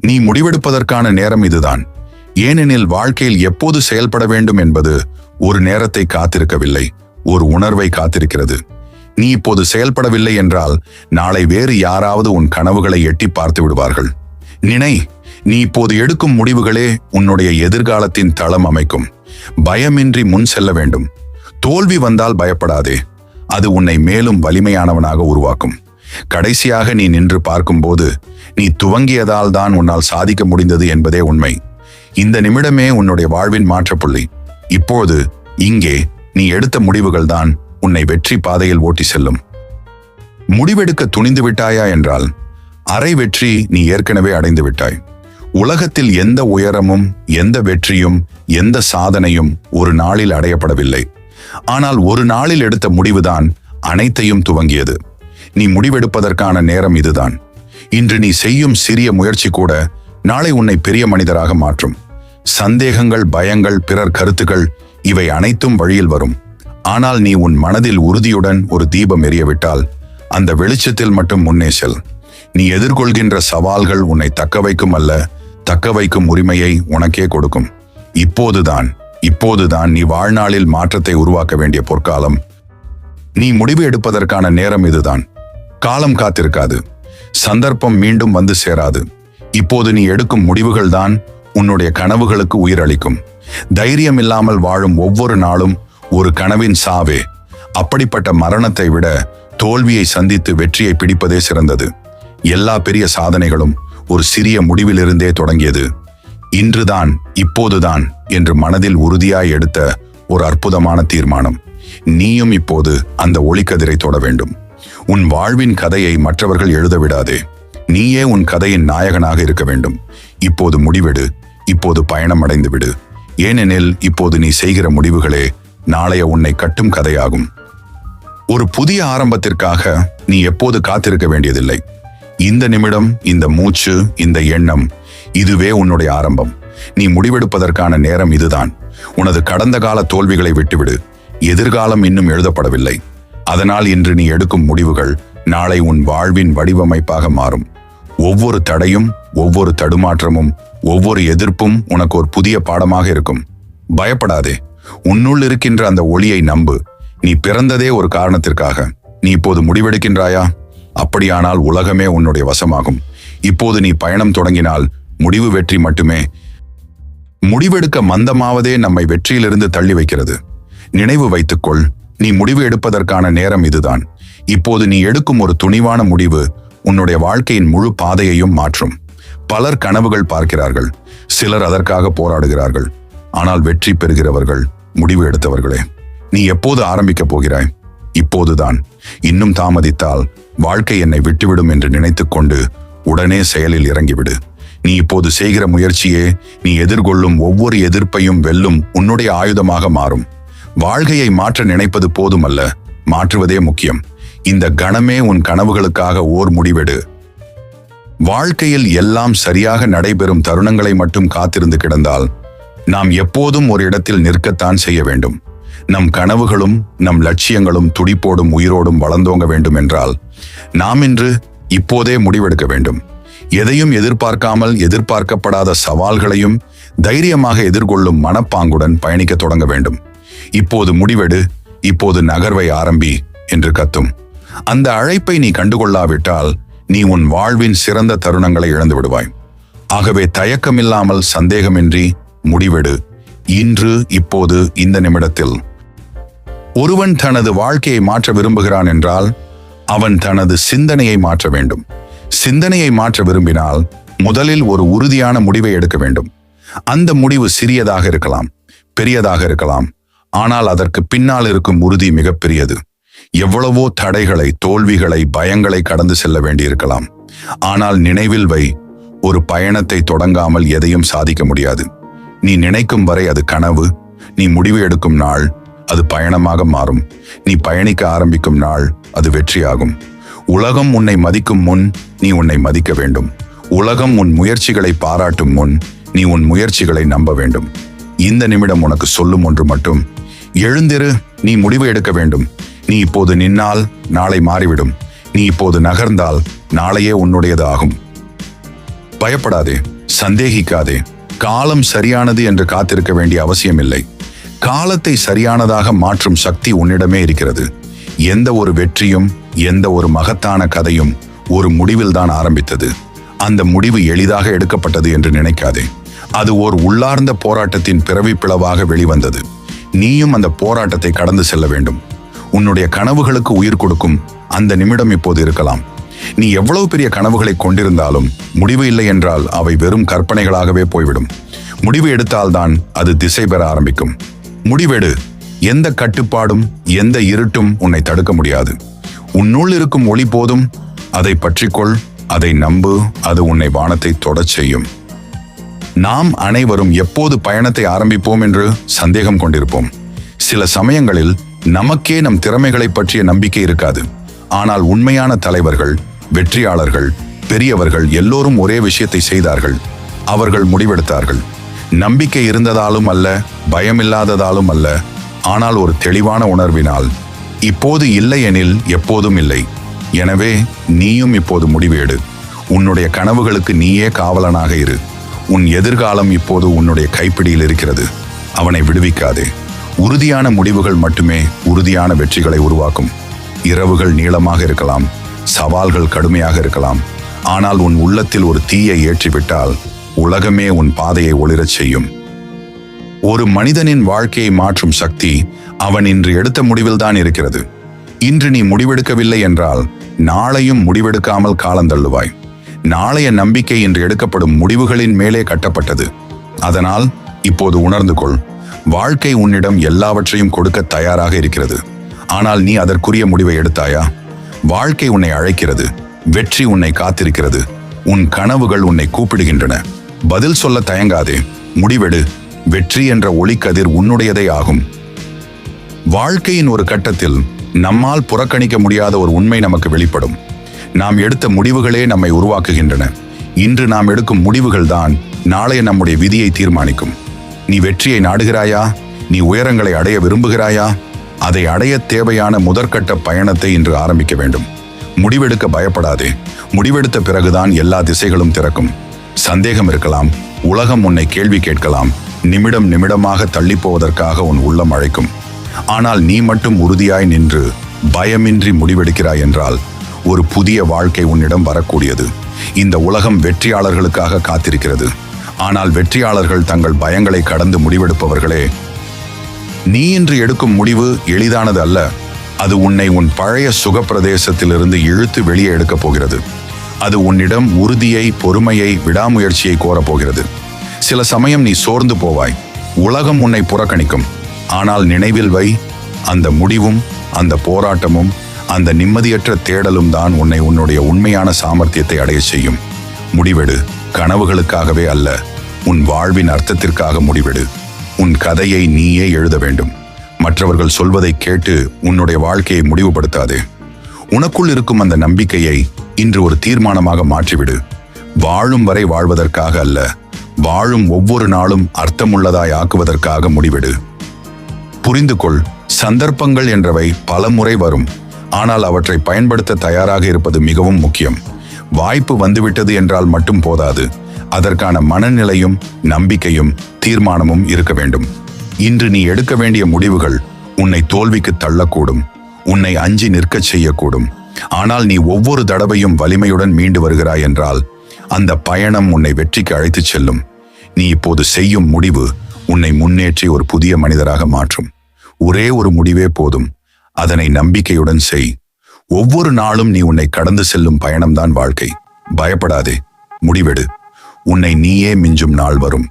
நீ முடிவெடுப்பதற்கான நேரம் இதுதான். ஏனெனில் வாழ்க்கையில் எப்போது செயல்பட வேண்டும் என்பது ஒரு நேரத்தை காத்திருக்கவில்லை, ஒரு உணர்வை காத்திருக்கிறது. நீ இப்போது செயல்படவில்லை என்றால் நாளை வேறு யாராவது உன் கனவுகளை எட்டி பார்த்து விடுவார்கள். நினை, நீ இப்போது எடுக்கும் முடிவுகளே உன்னுடைய எதிர்காலத்தின் தளம் அமைக்கும். பயமின்றி முன் செல்ல வேண்டும். தோல்வி வந்தால் பயப்படாதே, அது உன்னை மேலும் வலிமையானவனாக உருவாக்கும். கடைசியாக நீ நின்று பார்க்கும்போது நீ துவங்கியதால் தான் உன்னால் சாதிக்க முடிந்தது என்பதே உண்மை. இந்த நிமிடமே உன்னுடைய வாழ்வின் மாற்றப்புள்ளி. இப்போது இங்கே நீ எடுத்த முடிவுகள் தான் உன்னை வெற்றி பாதையில் ஓட்டி செல்லும். முடிவெடுக்க துணிந்து விட்டாயா என்றால் அரை வெற்றி நீ ஏற்கனவே அடைந்து விட்டாய். உலகத்தில் எந்த உயரமும், எந்த வெற்றியும், எந்த சாதனையும் ஒரு நாளில் அடையப்படவில்லை. ஆனால் ஒரு நாளில் எடுத்த முடிவுதான் அனைத்தையும் துவங்கியது. நீ முடிவெடுப்பதற்கான நேரம் இதுதான். இன்று நீ செய்யும் சிறிய முயற்சி கூட நாளை உன்னை பெரிய மனிதராக மாற்றும். சந்தேகங்கள், பயங்கள், பிறர் கருத்துக்கள் இவை அனைத்தும் வழியில் வரும். ஆனால் நீ உன் மனதில் உறுதியுடன் ஒரு தீபம் எரியவிட்டால் அந்த வெளிச்சத்தில் மட்டும் முன்னே செல். நீ எதிர்கொள்கின்ற சவால்கள் உன்னை தக்க வைக்கும் அல்ல, தக்க வைக்கும் உரிமையை உனக்கே கொடுக்கும். இப்போதுதான் நீ வாழ்நாளில் மாற்றத்தை உருவாக்க வேண்டிய பொற்காலம். நீ முடிவு எடுப்பதற்கான நேரம் இதுதான். காலம் காத்திருக்காது, சந்தர்ப்பம் மீண்டும் வந்து சேராது. இப்போது நீ எடுக்கும் முடிவுகள் தான் உன்னுடைய கனவுகளுக்கு உயிரளிக்கும். தைரியம் இல்லாமல் வாழும் ஒவ்வொரு நாளும் ஒரு கனவின் சாவே. அப்படிப்பட்ட மரணத்தை விட தோல்வியை சந்தித்து வெற்றியை பிடிப்பதே சிறந்தது. எல்லா பெரிய சாதனைகளும் ஒரு சிறிய முடிவிலிருந்தே தொடங்கியது. இன்றுதான், இப்போதுதான் என்று மனதில் உறுதியாய் எடுத்த ஒரு அற்புதமான தீர்மானம். நீயும் இப்போது அந்த ஒளிக்கதிரை தொட வேண்டும். உன் வாழ்வின் கதையை மற்றவர்கள் எழுத விடாதே. நீயே உன் கதையின் நாயகனாக இருக்க வேண்டும். இப்போது முடிவெடு, இப்போது பயணம் அடைந்து விடு. ஏனெனில் இப்போது நீ செய்கிற முடிவுகளே நாளைய உன்னை கட்டும் கதையாகும். ஒரு புதிய ஆரம்பத்திற்காக நீ எப்போது காத்திருக்க வேண்டியதில்லை. இந்த நிமிடம், இந்த மூச்சு, இந்த எண்ணம், இதுவே உன்னுடைய ஆரம்பம். நீ முடிவெடுப்பதற்கான நேரம் இதுதான். உனது கடந்த கால தோல்விகளை விட்டுவிடு. எதிர்காலம் இன்னும் எழுதப்படவில்லை. அதனால் இன்று நீ எடுக்கும் முடிவுகள் நாளை உன் வாழ்வின் வடிவமைப்பாக மாறும். ஒவ்வொரு தடையும், ஒவ்வொரு தடுமாற்றமும், ஒவ்வொரு எதிர்ப்பும் உனக்கு ஒரு புதிய பாடமாக இருக்கும். பயப்படாதே, உன்னுள் இருக்கின்ற அந்த ஒளியை நம்பு. நீ பிறந்ததே ஒரு காரணத்திற்காக. நீ இப்போது முடிவெடுக்கின்றாயா? அப்படியானால் உலகமே உன்னுடைய வசமாகும். இப்போது நீ பயணம் தொடங்கினால் முடிவு வெற்றி மட்டுமே. முடிவெடுக்க மந்தமாவதே நம்மை வெற்றியிலிருந்து தள்ளி வைக்கிறது. நினைவு வைத்துக்கொள், நீ முடிவு எடுப்பதற்கான நேரம் இதுதான். இப்போது நீ எடுக்கும் ஒரு துணிவான முடிவு உன்னுடைய வாழ்க்கையின் முழு பாதையையும் மாற்றும். பலர் கனவுகள் பார்க்கிறார்கள், சிலர் அதற்காக போராடுகிறார்கள். ஆனால் வெற்றி பெறுகிறவர்கள் முடிவு எடுத்தவர்களே. நீ எப்போது ஆரம்பிக்கப் போகிறாய்? இப்போதுதான். இன்னும் தாமதித்தால் வாழ்க்கை என்னை விட்டுவிடும் என்று நினைத்துக்கொண்டு உடனே செயலில் இறங்கிவிடு. நீ இப்போது செய்கிற முயற்சியே நீ எதிர்கொள்ளும் ஒவ்வொரு எதிர்ப்பையும் வெல்லும் உன்னுடைய ஆயுதமாக மாறும். வாழ்க்கையை மாற்ற நினைப்பது போதுமல்ல, மாற்றுவதே முக்கியம். இந்த கணமே உன் கனவுகளுக்காக ஓர் முடிவெடு. வாழ்க்கையில் எல்லாம் சரியாக நடைபெறும் தருணங்களை மட்டும் காத்திருந்து கிடந்தால் நாம் எப்போதும் ஒரு இடத்தில் நிற்கத்தான் செய்ய வேண்டும். நம் கனவுகளும் நம் லட்சியங்களும் துடிப்போடும் உயிரோடும் வளர்ந்தோங்க வேண்டும் என்றால் நாம் இன்று இப்போதே முடிவெடுக்க வேண்டும். எதையும் எதிர்பார்க்காமல் எதிர்பார்க்கப்படாத சவால்களையும் தைரியமாக எதிர்கொள்ளும் மனப்பாங்குடன் பயணிக்க தொடங்க வேண்டும். இப்போது முடிவெடு, இப்போது நகர்வை ஆரம்பி என்று கத்தும். அந்த அழைப்பை நீ கண்டுகொள்ளாவிட்டால் நீ உன் வாழ்வின் சிறந்த தருணங்களை இழந்து விடுவாய். ஆகவே தயக்கமில்லாமல், சந்தேகமின்றி முடிவெடு. இன்று, இப்போது, இந்த நிமிடத்தில். ஒருவன் தனது வாழ்க்கையை மாற்ற விரும்புகிறான் என்றால் அவன் தனது சிந்தனையை மாற்ற வேண்டும். சிந்தனையை மாற்ற விரும்பினால் முதலில் ஒரு உறுதியான முடிவை எடுக்க வேண்டும். அந்த முடிவு சிறியதாக இருக்கலாம், பெரியதாக இருக்கலாம். ஆனால் அதற்கு பின்னால் இருக்கும் உறுதி மிகப்பெரியது. எவ்வளவோ தடைகளை, தோல்விகளை, பயங்களை கடந்து செல்ல வேண்டியிருக்கலாம். ஆனால் நினைவில் வை, ஒரு பயணத்தை தொடங்காமல் எதையும் சாதிக்க முடியாது. நீ நினைக்கும் வரை அது கனவு. நீ முடிவு எடுக்கும் நாள் அது பயணமாக மாறும். நீ பயணிக்க ஆரம்பிக்கும் நாள் அது வெற்றியாகும். உலகம் உன்னை மதிக்கும் முன் நீ உன்னை மதிக்க வேண்டும். உலகம் உன் முயற்சிகளை பாராட்டும் முன் நீ உன் முயற்சிகளை நம்ப வேண்டும். இந்த நிமிடம் உனக்கு சொல்லும் ஒன்று மட்டும்: எழுந்திரு, நீ முடிவு எடுக்க வேண்டும். நீ இப்போது நின்னால் நாளை மாறிவிடும். நீ இப்போது நகர்ந்தால் நாளையே உன்னுடையது ஆகும். பயப்படாதே. சந்தேகிக்காதே. காலம் சரியானது என்று காத்திருக்க வேண்டிய அவசியமில்லை. காலத்தை சரியானதாக மாற்றும் சக்தி உன்னிடமே இருக்கிறது. எந்த ஒரு வெற்றியும் எந்த ஒரு மகத்தான கதையும் ஒரு முடிவில்தான் ஆரம்பித்தது. அந்த முடிவு எளிதாக எடுக்கப்பட்டது என்று நினைக்காதே. அது ஓர் உள்ளார்ந்த போராட்டத்தின் பிறவி பிளவாக வெளிவந்தது. நீயும் அந்த போராட்டத்தை கடந்து செல்ல வேண்டும். உன்னுடைய கனவுகளுக்கு உயிர் கொடுக்கும் அந்த நிமிடம் இப்போது இருக்கலாம். நீ எவ்வளவு பெரிய கனவுகளை கொண்டிருந்தாலும் முடிவு இல்லை என்றால் அவை வெறும் கற்பனைகளாகவே போய்விடும். முடிவு எடுத்தால்தான் அது திசை பெற ஆரம்பிக்கும். முடிவெடு. எந்த கட்டுப்பாடும் எந்த இருட்டும் உன்னை தடுக்க முடியாது. உன்னுள் இருக்கும் ஒளி போதும். அதை பற்றிக்கொள், அதை நம்பு. அது உன்னை வானத்தை தொடச் செய்யும். நாம் அனைவரும் எப்போது பயணத்தை ஆரம்பிப்போம் என்று சந்தேகம் கொண்டிருப்போம். சில சமயங்களில் நமக்கே நம் திறமைகளை பற்றிய நம்பிக்கை இருக்காது. ஆனால் உண்மையான தலைவர்கள், வெற்றியாளர்கள், பெரியவர்கள் எல்லோரும் ஒரே விஷயத்தை செய்தார்கள். அவர்கள் முடிவெடுத்தார்கள். நம்பிக்கை இருந்ததாலும் அல்ல, பயமில்லாததாலும் அல்ல, ஆனால் ஒரு தெளிவான உணர்வினால். இப்போது இல்லை எனில் எப்போதும் இல்லை. எனவே நீயும் இப்போது முடிவு எடு. உன்னுடைய கனவுகளுக்கு நீயே காவலனாக இரு. உன் எதிர்காலம் இப்போது உன்னுடைய கைப்பிடியில் இருக்கிறது. அவனை விடுவிக்காதே. உறுதியான முடிவுகள் மட்டுமே உறுதியான வெற்றிகளை உருவாக்கும். இரவுகள் நீளமாக இருக்கலாம், சவால்கள் கடுமையாக இருக்கலாம். ஆனால் உன் உள்ளத்தில் ஒரு தீயை ஏற்றிவிட்டால் உலகமே உன் பாதையை ஒளிரச் செய்யும். ஒரு மனிதனின் வாழ்க்கையை மாற்றும் சக்தி அவன் இன்று எடுத்த முடிவில்தான் இருக்கிறது. இன்று நீ முடிவெடுக்கவில்லை என்றால் நாளையும் முடிவெடுக்காமல் காலந்தள்ளுவாய். நாளைய நம்பிக்கை இன்று எடுக்கப்படும் முடிவுகளின் மேலே கட்டப்பட்டது. அதனால் இப்போது உணர்ந்து கொள். வாழ்க்கை உன்னிடம் எல்லாவற்றையும் கொடுக்க தயாராக இருக்கிறது. ஆனால் நீ அதற்குரிய முடிவை எடுத்தாயா? வாழ்க்கை உன்னை அழைக்கிறது. வெற்றி உன்னை காத்திருக்கிறது. உன் கனவுகள் உன்னை கூப்பிடுகின்றன. பதில் சொல்ல தயங்காதே. முடிவெடு. வெற்றி என்ற ஒளிக்கதிர் உன்னுடையதே ஆகும். வாழ்க்கையின் ஒரு கட்டத்தில் நம்மால் புறக்கணிக்க முடியாத ஒரு உண்மை நமக்கு வெளிப்படும். நாம் எடுத்த முடிவுகளே நம்மை உருவாக்குகின்றன. இன்று நாம் எடுக்கும் முடிவுகள் தான் நாளைய நம்முடைய விதியை தீர்மானிக்கும். நீ வெற்றியை நாடுகிறாயா? நீ உயரங்களை அடைய விரும்புகிறாயா? அதை அடைய தேவையான முதற்கட்ட பயணத்தை இன்று ஆரம்பிக்க வேண்டும். முடிவெடுக்க பயப்படாதே. முடிவெடுத்த பிறகுதான் எல்லா திசைகளும் திறக்கும். சந்தேகம் இருக்கலாம், உலகம் உன்னை கேள்வி கேட்கலாம், நிமிடம் நிமிடமாக தள்ளிப்போவதற்காக உன் உள்ளம் அழைக்கும். ஆனால் நீ மட்டும் உறுதியாய் நின்று பயமின்றி முடிவெடுக்கிறாய் என்றால் ஒரு புதிய வாழ்க்கை உன்னிடம் வரக்கூடியது. இந்த உலகம் வெற்றியாளர்களுக்காக காத்திருக்கிறது. ஆனால் வெற்றியாளர்கள் தங்கள் பயங்களை கடந்து முடிவெடுப்பவர்களே. நீ இன்று எடுக்கும் முடிவு எளிதானது அல்ல. அது உன்னை உன் பழைய சுகப்பிரதேசத்திலிருந்து இழுத்து வெளியே எடுக்கப் போகிறது. அது உன்னிடம் உறுதியை, பொறுமையை, விடாமுயற்சியை கோரப்போகிறது. சில சமயம் நீ சோர்ந்து போவாய். உலகம் உன்னை புறக்கணிக்கும். ஆனால் நினைவில் வை, அந்த முடிவும் அந்த போராட்டமும் அந்த நிம்மதியற்ற தேடலும் தான் உன்னை உன்னுடைய உண்மையான சாமர்த்தியத்தை அடைய செய்யும். முடிவெடு. கனவுகளுக்காகவே அல்ல, உன் வாழ்வின் அர்த்தத்திற்காக முடிவெடு. உன் கதையை நீயே எழுத வேண்டும். மற்றவர்கள் சொல்வதை கேட்டு உன்னுடைய வாழ்க்கையை முடிவுபடுத்தாதே. உனக்குள் இருக்கும் அந்த நம்பிக்கையை இன்று ஒரு தீர்மானமாக மாற்றிவிடு. வாழும் வரை வாழ்வதற்காக அல்ல, வாழும் ஒவ்வொரு நாளும் அர்த்தமுள்ளதாய் ஆக்குவதற்காக முடிவெடு. புரிந்து கொள், சந்தர்ப்பங்கள் என்றவை பல முறை வரும். ஆனால் அவற்றை பயன்படுத்த தயாராக இருப்பது மிகவும் முக்கியம். வாய்ப்பு வந்துவிட்டது என்றால் மட்டும் போதாது. அதற்கான மனநிலையும் நம்பிக்கையும் தீர்மானமும் இருக்க வேண்டும். இன்று நீ எடுக்க வேண்டிய முடிவுகள் உன்னை தோல்விக்கு தள்ளக்கூடும், உன்னை அஞ்சி நிற்கச் செய்யக்கூடும். ஆனால் நீ ஒவ்வொரு தடவையும் வலிமையுடன் மீண்டு வருகிறாய் என்றால் அந்த பயணம் உன்னை வெற்றிக்கு அழைத்துச் செல்லும். நீ இப்போது செய்யும் முடிவு உன்னை முன்னேற்றி ஒரு புதிய மனிதராக மாற்றும். ஒரே ஒரு முடிவே போதும். அதனை நம்பிக்கையுடன் செய். ஒவ்வொரு நாளும் நீ உன்னை கடந்து செல்லும் பயணம்தான் வாழ்க்கை. பயப்படாதே. முடிவெடு. உன்னை நீயே மிஞ்சும் நாள் வரும்.